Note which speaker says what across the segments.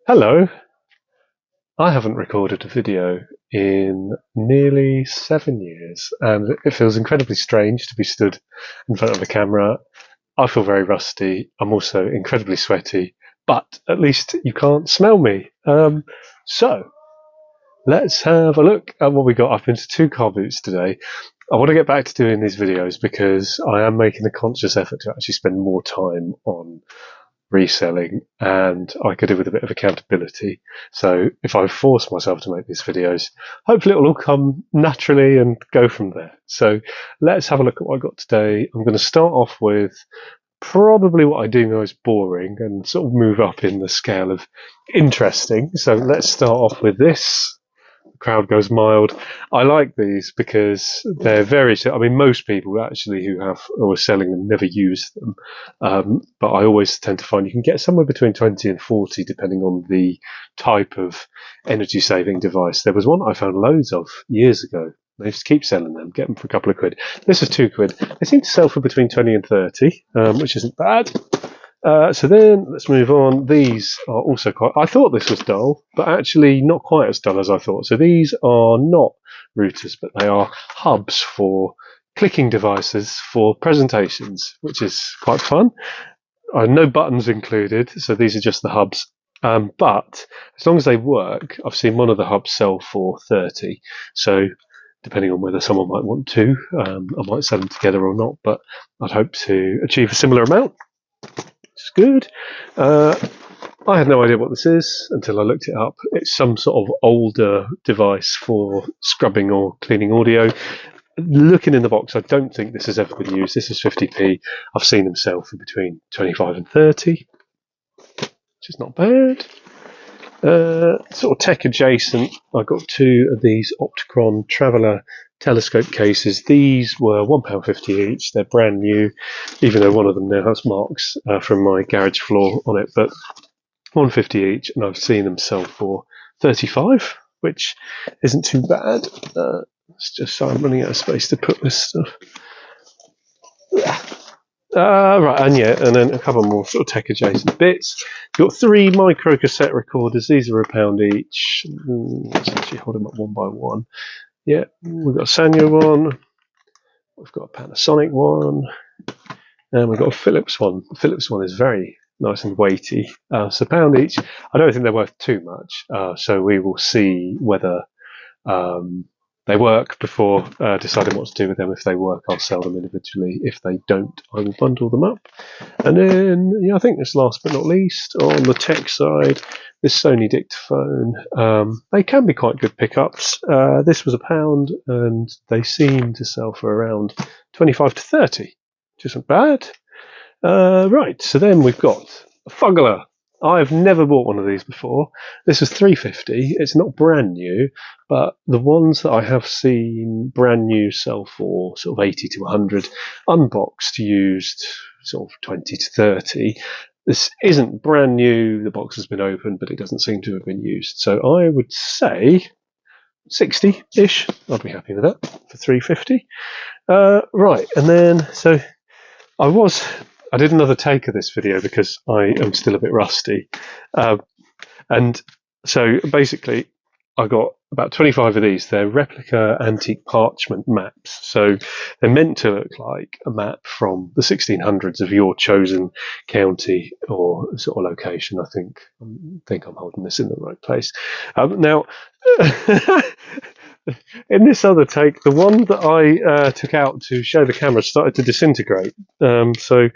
Speaker 1: Hello. I haven't recorded a video in nearly 7 years, and it feels incredibly strange to be stood in front of a camera. I feel very rusty. I'm also incredibly sweaty, but at least you can't smell me. So let's have a look at what we got. I've been to two car boots today. I want to get back to doing these videos because I am making a conscious effort to actually spend more time on reselling, and I could do with a bit of accountability. So if I force myself to make these videos, hopefully it will all come naturally and go from there. So let's have a look at what I got today. I'm going to start off with probably what I do most boring and sort of move up in the scale of interesting. So let's start off with this. Crowd goes mild. I like these because they're very. I mean, most people actually who are selling them never use them, but I always tend to find you can get somewhere between 20 and 40 depending on the type of energy saving device. There was one I found loads of years ago. They just keep selling them, get them for a couple of quid. This is £2. They seem to sell for between 20 and 30, which isn't bad. So then let's move on. These are also quite. I thought this was dull, but actually not quite as dull as I thought. So these are not routers, but they are hubs for clicking devices for presentations, which is quite fun. No buttons included, so these are just the hubs. But as long as they work, I've seen one of the hubs sell for 30. So depending on whether someone might want to, I might sell them together or not, but I'd hope to achieve a similar amount. It's good. I had no idea what this is until I looked it up. It's some sort of older device for scrubbing or cleaning audio. Looking in the box, I don't think this has ever been used. This is 50p. I've seen them sell for between 25 and 30, which is not bad. Sort of tech adjacent, I got two of these Opticron Traveller telescope cases. These were £1.50 each. They're brand new, even though one of them now has marks from my garage floor on it, but £1.50 each, and I've seen them sell for 35, which isn't too bad. It's just so I'm running out of space to put this stuff. Right, and then a couple more sort of tech adjacent bits. Got three micro cassette recorders. These are £1 each. Let's actually hold them up one by one. Yeah, we've got a Sanyo one. We've got a Panasonic one, and we've got a Philips one. The Philips one is very nice and weighty. So £1 each. I don't think they're worth too much. So we will see whether they work before deciding what to do with them. If they work, I'll sell them individually. If they don't, I will bundle them up. And then, I think this last but not least, on the tech side, this Sony dictaphone. They can be quite good pickups. This was £1, and they seem to sell for around 25 to 30, which isn't bad. Right, so then we've got a Fuggler. I've never bought one of these before. This is £3.50. It's not brand new, but the ones that I have seen brand new sell for sort of 80 to 100, unboxed, used sort of 20 to 30. This isn't brand new. The box has been opened, but it doesn't seem to have been used. So I would say 60-ish. I'd be happy with that for £3.50. Right, and then so I did another take of this video because I am still a bit rusty. And so basically, I got about 25 of these. They're replica antique parchment maps. So they're meant to look like a map from the 1600s of your chosen county or sort of location. I think I'm holding this in the right place. Now, in this other take, the one that I took out to show the camera started to disintegrate. So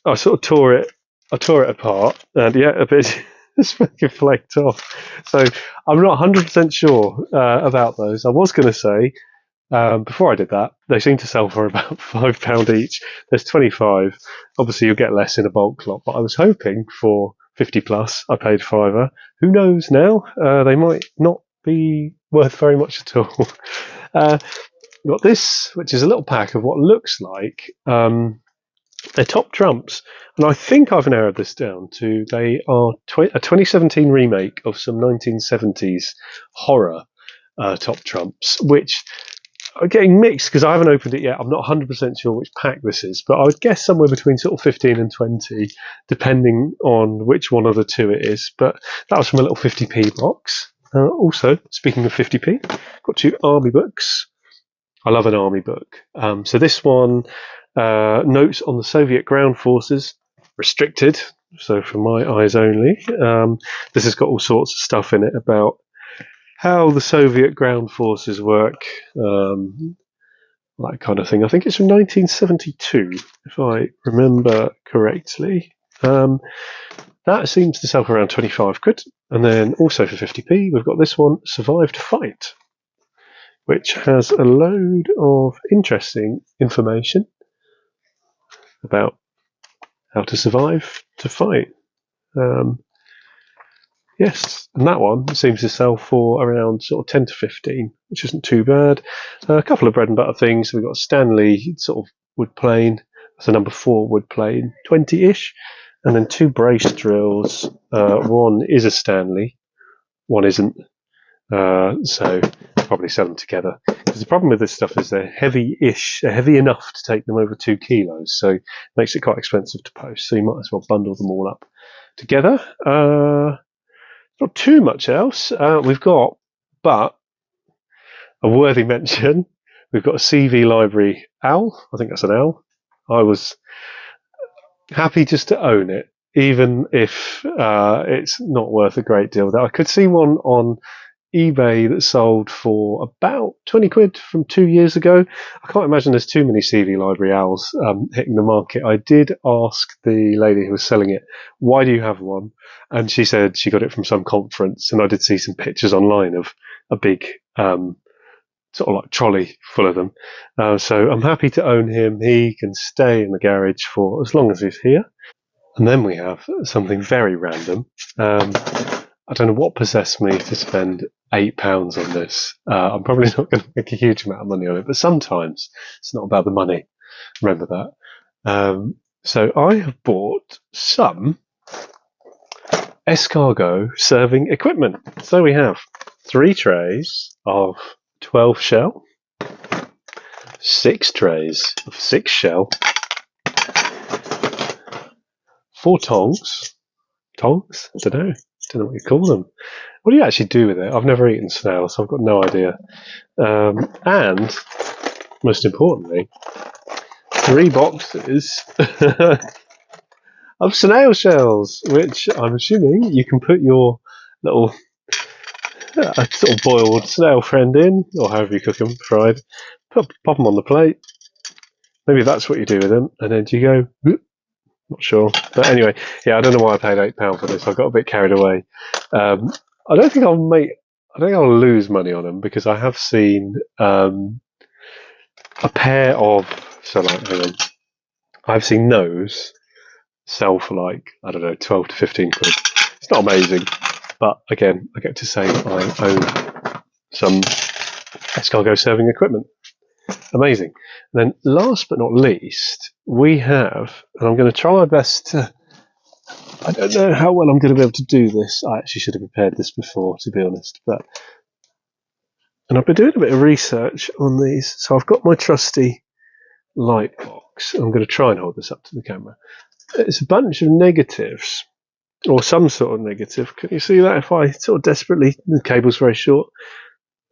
Speaker 1: I sort of tore it apart, and a bit it's fucking flaked off. So I'm not 100% sure about those. I was going to say before I did that, they seem to sell for about £5 each. There's 25. Obviously, you'll get less in a bulk lot, but I was hoping for 50 plus. I paid £5. Who knows now? They might not be worth very much at all. Got this, which is a little pack of what looks like they're top trumps, and I think I've narrowed this down to they are a 2017 remake of some 1970s horror top trumps, which I'm getting mixed because I haven't opened it yet. I'm not 100% sure which pack this is, but I would guess somewhere between sort of 15 and 20, depending on which one of the two it is. But that was from a little 50p box. Also, speaking of 50p, got 2 army books. I love an army book. So this one, notes on the Soviet ground forces, restricted, so for my eyes only. This has got all sorts of stuff in it about how the Soviet ground forces work, that kind of thing. I think it's from 1972, if I remember correctly. That seems to sell for around 25 quid. And then also for 50p, we've got this one, Survive to Fight, which has a load of interesting information about how to survive to fight. Yes, and that one seems to sell for around sort of 10 to 15, which isn't too bad. A couple of bread and butter things. We've got a Stanley sort of wood plane. That's a number 4 wood plane, 20-ish. And then 2 brace drills. One is a Stanley, one isn't. So I'll probably sell them together. Because the problem with this stuff is they're heavy-ish. They're heavy enough to take them over 2 kilos. So it makes it quite expensive to post. So you might as well bundle them all up together. Not too much else. We've got, but a worthy mention, we've got a CV library owl. I think that's an owl. I was happy just to own it, even if it's not worth a great deal. I could see one on eBay that sold for about 20 quid from 2 years ago. I can't imagine there's too many CV library owls hitting the market. I did ask the lady who was selling it, why do you have one? And she said she got it from some conference, and I did see some pictures online of a big sort of like trolley full of them. So I'm happy to own him. He can stay in the garage for as long as he's here. And then we have something very random. I don't know what possessed me to spend £8 on this. I'm probably not going to make a huge amount of money on it, but sometimes it's not about the money. Remember that. So I have bought some escargot serving equipment. So we have 3 trays of 12 shell, 6 trays of 6 shell, 4 tongs. Tongs? I don't know what you call them. What do you actually do with it? I've never eaten snail, so I've got no idea. And, most importantly, 3 boxes of snail shells, which I'm assuming you can put your little sort of boiled snail friend in, or however you cook them, fried. Pop them on the plate. Maybe that's what you do with them, and then you go, whoop. Not sure, but anyway, yeah, I don't know why I paid £8 for this. I got a bit carried away. I don't think I'll lose money on them, because I have seen a pair of, so like, hang on, I've seen those sell for like, I don't know, 12 to 15 quid. It's not amazing, but again, I get to say I own some escargot serving equipment. Amazing. And then last but not least, we have, and I'm going to try my best to, I don't know how well I'm going to be able to do this. I actually should have prepared this before, to be honest. And I've been doing a bit of research on these. So I've got my trusty light box. I'm going to try and hold this up to the camera. It's a bunch of negatives, or some sort of negative. Can you see that? If I sort of desperately, the cable's very short,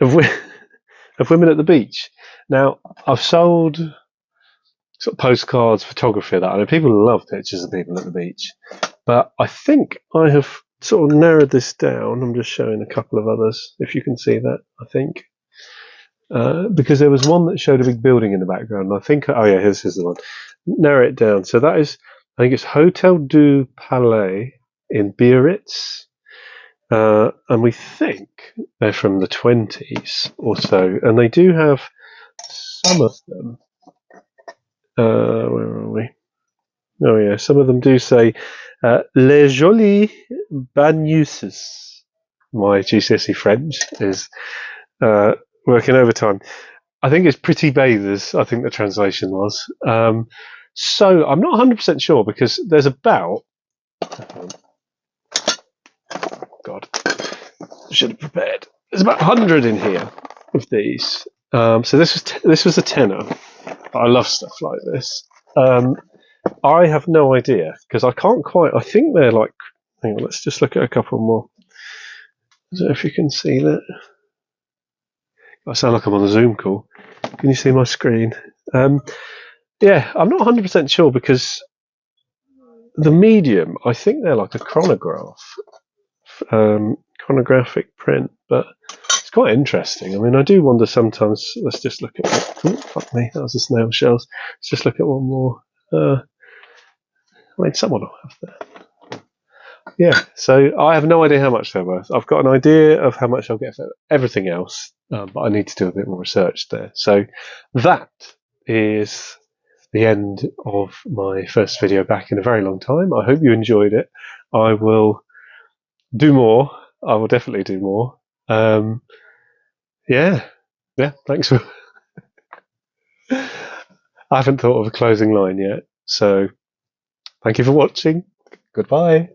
Speaker 1: of women at the beach. Now, I've sold sort of postcards, photography of that. I know people love pictures of people at the beach, but I think I have sort of narrowed this down. I'm just showing a couple of others, if you can see that, I think. Because there was one that showed a big building in the background. I think, oh yeah, here's the one. Narrow it down. So that is, I think it's Hotel du Palais in Biarritz. And we think they're from the 20s or so. And they do have some of them. Where are we? Oh yeah, some of them do say Les Jolies Baigneuses. My GCSE French is working overtime. I think it's pretty bathers, I think the translation was. So I'm not 100% sure, because there's about, God, I should have prepared. There's about 100 in here of these. So this was a tenner. I love stuff like this. I have no idea because I can't quite. I think they're like. Hang on, let's just look at a couple more. I don't know if you can see that. I sound like I'm on a Zoom call. Can you see my screen? Yeah, I'm not 100% sure because the medium, I think they're like a chronograph, chronographic print, but it's quite interesting. I mean, I do wonder sometimes. Let's just look at. Oh, fuck me, that was a snail shells. Let's just look at one more. I mean, someone will have that. Yeah, so I have no idea how much they're worth. I've got an idea of how much I'll get for everything else, but I need to do a bit more research there. So that is the end of my first video back in a very long time. I hope you enjoyed it. I will do more. I will definitely do more. Yeah, thanks for... I haven't thought of a closing line yet, so thank you for watching. Goodbye.